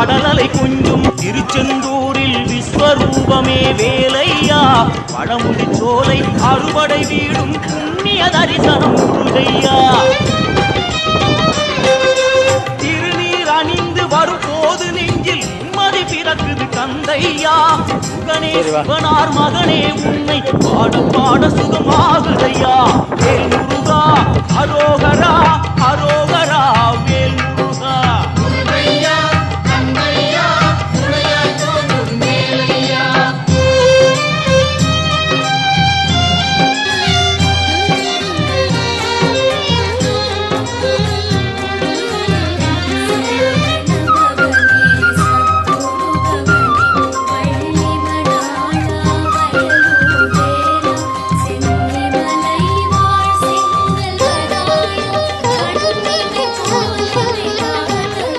கடலலை கொஞ்சும் திருச்செந்தூரில் விஸ்வரூபமே வேலையா பழமுடி சோலை அறுபடை வீடும் புண்ணிய தரிசனம் முருகையா திருநீர் அணிந்து வரும் போது நெஞ்சில் நிம்மதி பிறக்குது கந்தையா முகனே சிவனார் மகனே உன்னை பாட பாட சுகமாகுதையா வேல் முருகா அரோகரா